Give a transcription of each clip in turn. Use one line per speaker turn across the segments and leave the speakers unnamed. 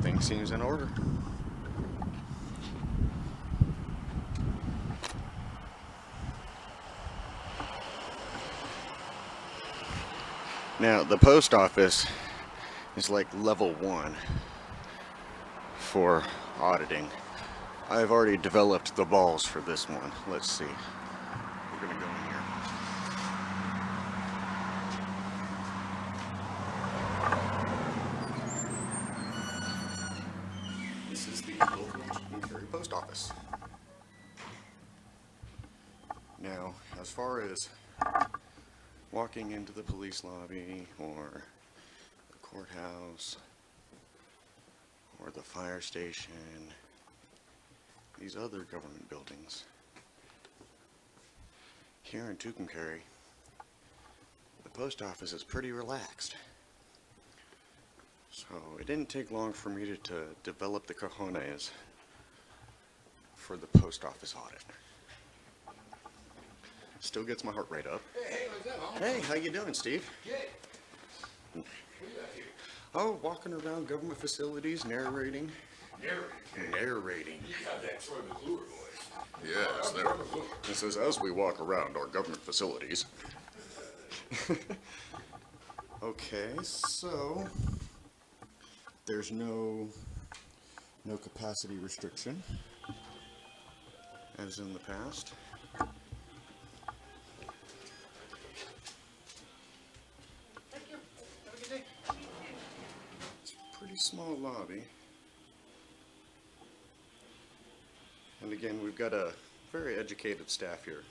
everything seems in order. Now, the post office is like level 1 for auditing. I've already developed the balls for this one. Let's see. We're gonna go in here. This is the local Chicken post office. Now, as far as walking into the police lobby or the courthouse or the fire station, these other government buildings, here in Tucumcari, the post office is pretty relaxed. So it didn't take long for me to develop the cojones for the post office audit. Still gets my heart rate up.
Hey, what's up, homie?
Hey, how you doing, Steve?
Good. What do you got here?
Oh, walking around government facilities, narrating. Narrating.
You got that Troy McClure voice.
Yes, there. This is as we walk around our government facilities. Okay, so there's no capacity restriction, as in the past. It's a pretty small lobby. And again, we've got a very educated staff here.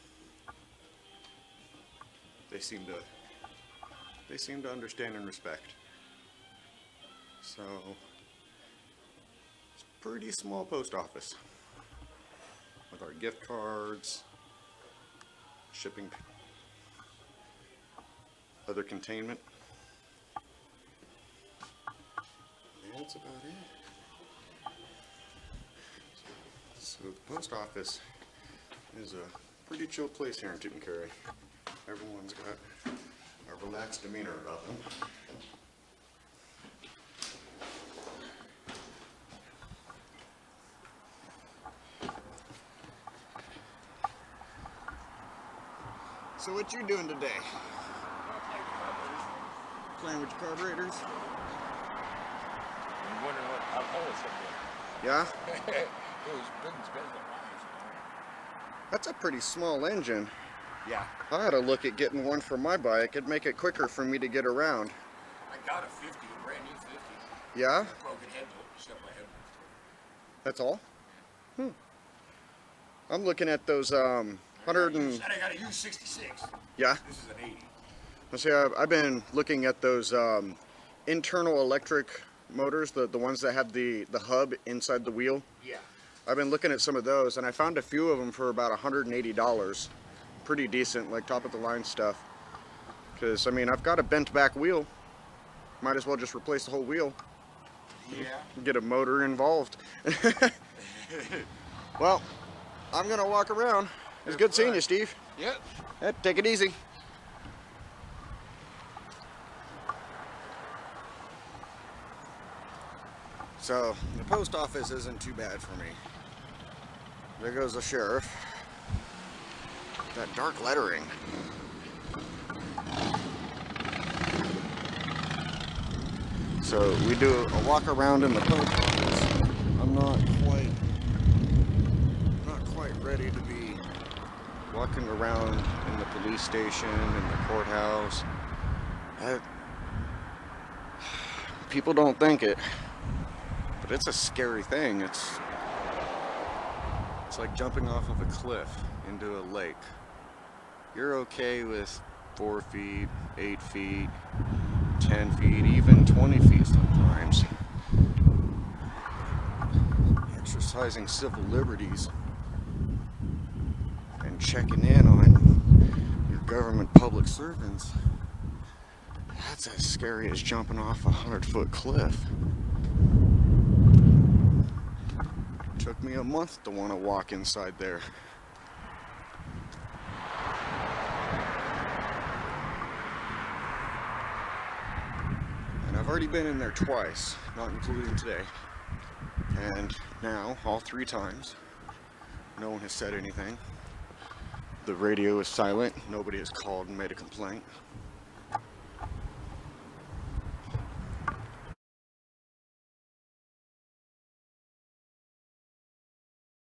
They seem to understand and respect. So, it's a pretty small post office with our gift cards, shipping, other containment. That's about it. So the post office is a pretty chill place here in Tucumcari. Everyone's got a relaxed demeanor about them. So what you doing today? Playing with your carburetors?
I'm wondering what how cold it's gonna be.
Yeah?
It was big and spinning.
That's a pretty small engine.
Yeah.
I had to look at getting one for my bike. It'd make it quicker for me to get around.
I got a 50, a brand new 50.
Yeah?
Broken head except my head.
That's all? I'm looking at those 100 and...
And I got a U66.
Yeah?
This is an 80.
Let's see, I've been looking at those internal electric motors, the ones that have the hub inside the wheel.
Yeah.
I've been looking at some of those, and I found a few of them for about $180. Pretty decent, like top of the line stuff. Because, I mean, I've got a bent back wheel. Might as well just replace the whole wheel.
Yeah.
Get a motor involved. Well, I'm gonna walk around. It's good seeing you, Steve.
Yep.
Yeah, take it easy. So, the post office isn't too bad for me. There goes the sheriff. That dark lettering. So, we do a walk around in the post office. I'm not quite ready to be walking around in the police station, in the courthouse. People don't think it, but it's a scary thing. It's like jumping off of a cliff into a lake. You're okay with 4 feet, 8 feet, 10 feet, even 20 feet sometimes. Exercising civil liberties and checking in on your government public servants, that's as scary as jumping off a 100-foot cliff. It took me a month to want to walk inside there. And I've already been in there twice, not including today. And now, all 3 times, no one has said anything. The radio is silent. Nobody has called and made a complaint.